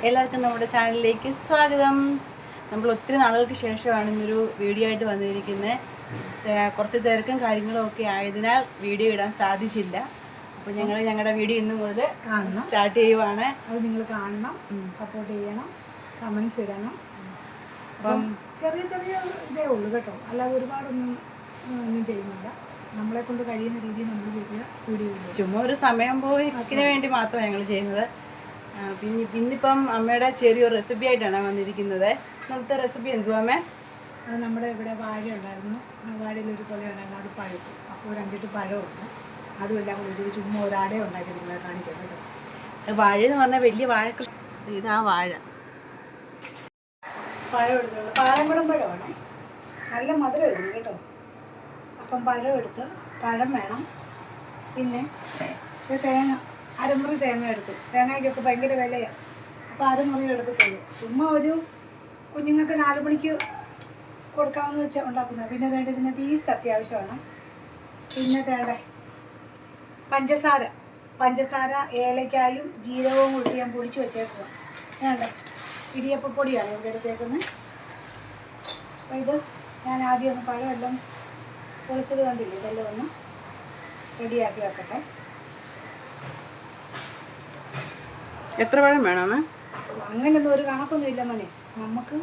എല്ലാവർക്കും നമ്മുടെ ചാനലിലേക്ക് സ്വാഗതം. നമ്മൾ ഒത്തിരി നാളുകൾക്ക് ശേഷമാണ് ഇന്നൊരു വീഡിയോ ആയിട്ട് വന്നിരിക്കുന്നത്. കുറച്ച് തിരക്കും കാര്യങ്ങളും ഒക്കെ ആയതിനാൽ വീഡിയോ ഇടാൻ സാധിച്ചില്ല. അപ്പോൾ ഞങ്ങൾ ഞങ്ങളുടെ വീഡിയോ ഇന്ന് മുതൽ സ്റ്റാർട്ട് ചെയ്യുവാണ്. അത് നിങ്ങൾ കാണണം, സപ്പോർട്ട് ചെയ്യണം, കമൻസ് ഇടണം. അപ്പം ചെറിയ ചെറിയ ഇതേ ഉള്ളൂ കേട്ടോ, അല്ലാതെ ഒരുപാടൊന്നും ചെയ്യുന്നില്ല. നമ്മളെ കൊണ്ട് കഴിയുന്ന രീതിയിൽ നമ്മൾ വീഡിയോ ചുമ്മാ ഒരു സമയം പോയിക്കിന് വേണ്ടി മാത്രമാണ് ഞങ്ങൾ ചെയ്യുന്നത്. പിന്നിപ്പം അമ്മയുടെ ചെറിയൊരു റെസിപ്പി ആയിട്ടാണ് വന്നിരിക്കുന്നത്. ഇന്നത്തെ റെസിപ്പി എന്തുവാമേ? അത് നമ്മുടെ ഇവിടെ വാഴ ഉണ്ടായിരുന്നു, വാഴയിലൊരു കൊല ഉണ്ടായിരുന്നു, അത് പഴുത്തു. അപ്പോൾ ഒരു 5-8 പഴമുണ്ട്. അതും എല്ലാം കൂടി ഒരു ചുമ്മാ ഒരാടെ ഉണ്ടാക്കി നിങ്ങളെ കാണിക്കാം കേട്ടോ. വാഴ എന്ന് പറഞ്ഞാൽ വലിയ വാഴ. ഇതാ വാഴ പഴം എടുത്തുള്ളൂ, പാലക്കുടം പഴമാണ്, നല്ല മധുരം വരുന്നു കേട്ടോ. അപ്പം പഴം എടുത്ത്, പഴം വേണം, പിന്നെ തേങ്ങ, അരമുറി തേങ്ങ എടുത്തു. തേങ്ങയ്ക്കൊക്കെ ഭയങ്കര വിലയാണ്, അപ്പോൾ അരമുറി എടുത്തിട്ടുള്ളൂ. ചുമ്മാ ഒരു കുഞ്ഞുങ്ങൾക്ക് 4 മണിക്ക് കൊടുക്കാമെന്ന് വെച്ചാൽ ഉണ്ടാക്കുന്നത്. പിന്നെ വേണ്ട ഇതിനകത്ത് ഈസ്റ്റ് അത്യാവശ്യമാണ്. പിന്നെ തേണ്ട പഞ്ചസാര, ഏലക്കായും ജീരകവും കൂട്ടി ഞാൻ പൊടിച്ച് വെച്ചേക്കുക. വേണ്ട ഇടിയപ്പപ്പൊടിയാണ് ഇവിടെ എടുത്തേക്കുന്നത്. അപ്പോൾ ഇത് ഞാൻ ആദ്യം ഒന്ന് പഴമെല്ലാം പൊളിച്ചത് കണ്ടില്ലേ, ഇതെല്ലാം ഒന്ന് റെഡിയാക്കി വെക്കട്ടെ. എത്ര പഴം വേണം? അങ്ങനെയൊന്നും ഒരു കണക്കൊന്നും ഇല്ല മോനെ, നമുക്ക്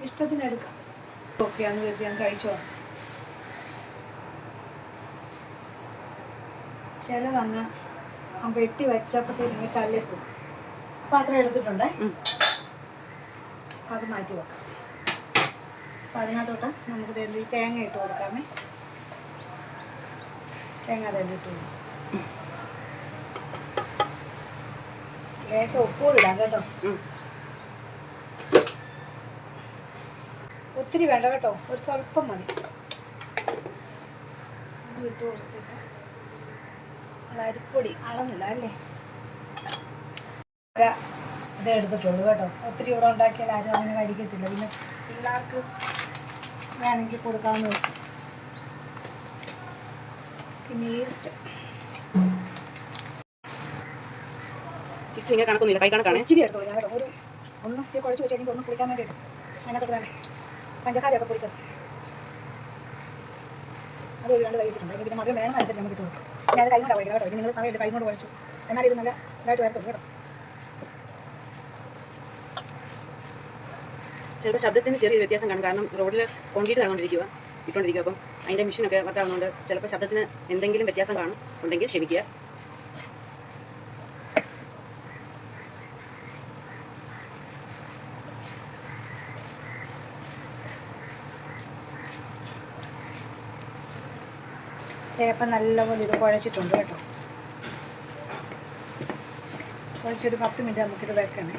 ഇഷ്ടത്തിന് എടുക്കാം. ഓക്കെ, അന്ന് കരുതി ഞാൻ കഴിച്ചോ. ചിലതങ്ങ് വെട്ടി വെച്ചപ്പോഴത്തേക്ക് ചള്ളിപ്പോയി. പാത്രം എടുത്തിട്ടുണ്ടേ, അത് മാറ്റി വെക്കാം. അപ്പം അതിനകത്തോട്ട് നമുക്ക് ഈ തേങ്ങ ഇട്ട് കൊടുക്കാമേ. തേങ്ങ തന്നെ ഇട്ടു, ലേശം ഉപ്പുകൂടി ഇടാം കേട്ടോ. ഒത്തിരി വേണ്ട കേട്ടോ, ഒരു സ്വല്പം മതി. അത് ഇട്ട് കൊടുത്തിട്ട് അത് അരിപ്പൊടി അളന്നില്ല അല്ലേ, ഇതേ എടുത്തിട്ടുള്ളൂ കേട്ടോ. ഒത്തിരി ഇവിടെ ഉണ്ടാക്കിയാൽ ആരും അങ്ങനെ കഴിക്കത്തില്ല. പിന്നെ പിള്ളേർക്ക് വേണമെങ്കിൽ കൊടുക്കാമെന്ന് വെച്ചു. പിന്നെ ഈസ്റ്റ് ഇങ്ങനെ കണക്കൊന്നുമില്ല, കൈ കണക്കാണ്. ഇച്ചിരി എടുത്തോളൂ ഞാൻ കേട്ടോ. ഒന്ന് കുഴച്ച് വെച്ച് എനിക്ക് ഒന്ന് കുളിക്കാൻ വേണ്ടിയിട്ട് അതിനകത്ത് വേണ്ടേ പഞ്ചസാരയൊക്കെ പൊടിച്ചത് അത് ഒരു 2 കഴിച്ചിട്ടുണ്ട്. പിന്നെ മധുരം വേണം അനുസരിച്ച് നമുക്ക് ഇട്ട് കൊടുക്കും. ഞാൻ അത് കൈ കൊണ്ടാണ് കഴിക്കുന്നത് കേട്ടോ. ഇത് നിങ്ങൾ സമയത്ത് കൈ കൊണ്ട് കുഴച്ചു, എന്നാൽ ഇത് നല്ല ഇതായിട്ട് വരത്തുള്ളൂ കേട്ടോ. ചിലപ്പോൾ ശബ്ദത്തിന് ചെറിയൊരു വ്യത്യാസം കാണും, കാരണം റോഡിൽ കോൺക്രീറ്റ് ഇട്ടുകൊണ്ടിരിക്കുക. അപ്പം അതിൻ്റെ മെഷീനൊക്കെ വർക്കാവുന്നതുകൊണ്ട് ചിലപ്പോൾ ശബ്ദത്തിന് എന്തെങ്കിലും വ്യത്യാസം കാണും, ഉണ്ടെങ്കിൽ ക്ഷമിക്കുക. അപ്പം നല്ലപോലെ ഇത് കുഴച്ചിട്ടുണ്ട് കേട്ടോ. കുഴച്ചൊരു 10 മിനിറ്റ് നമുക്കിത് വെക്കണേ.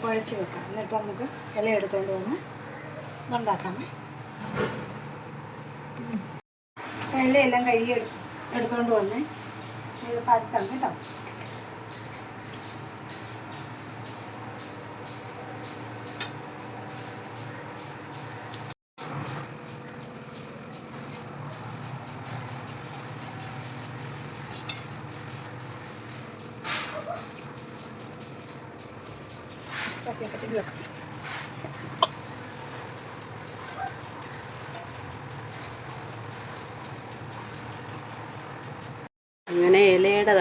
കുഴച്ച് വെക്കാം, എന്നിട്ട് നമുക്ക് ഇല എടുത്തുകൊണ്ട് വന്ന് ഉണ്ടാക്കാമേ. ഇലയെല്ലാം കഴുകി എടുത്തുകൊണ്ട് വന്ന് ഇത് പരത്താം കേട്ടോ. പച്ചടി വെക്കാം. അങ്ങനെ ഇലയുടെ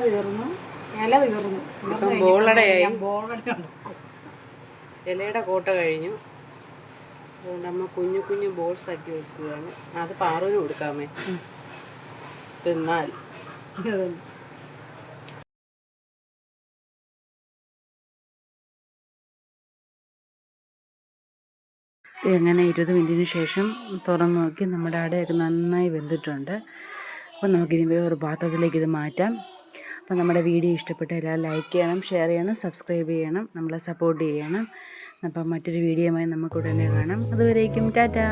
തീർന്നു, ഇല തീർന്നു. ബോളടയായി. ഇലയുടെ കോട്ട കഴിഞ്ഞു. അതുകൊണ്ട് അമ്മ കുഞ്ഞു കുഞ്ഞു ബോൾസ് ആക്കി വെക്കുകയാണ്. അത് പാറുവിന് കൊടുക്കാമേ, തിന്നാൽ. അങ്ങനെ 20 മിനിറ്റിന് ശേഷം തുറന്നു നോക്കി, നമ്മുടെ അടയൊക്കെ നന്നായി വെന്തിട്ടുണ്ട്. അപ്പോൾ നമുക്കിനി ഒരു പാത്രത്തിലേക്ക് ഇത് മാറ്റാം. അപ്പോൾ നമ്മുടെ വീഡിയോ ഇഷ്ടപ്പെട്ട എല്ലാവരും ലൈക്ക് ചെയ്യണം, ഷെയർ ചെയ്യണം, സബ്സ്ക്രൈബ് ചെയ്യണം, നമ്മളെ സപ്പോർട്ട് ചെയ്യണം. അപ്പം മറ്റൊരു വീഡിയോയുമായി നമുക്ക് ഉടനെ കാണാം. അതുവരേക്കും ടാറ്റാ.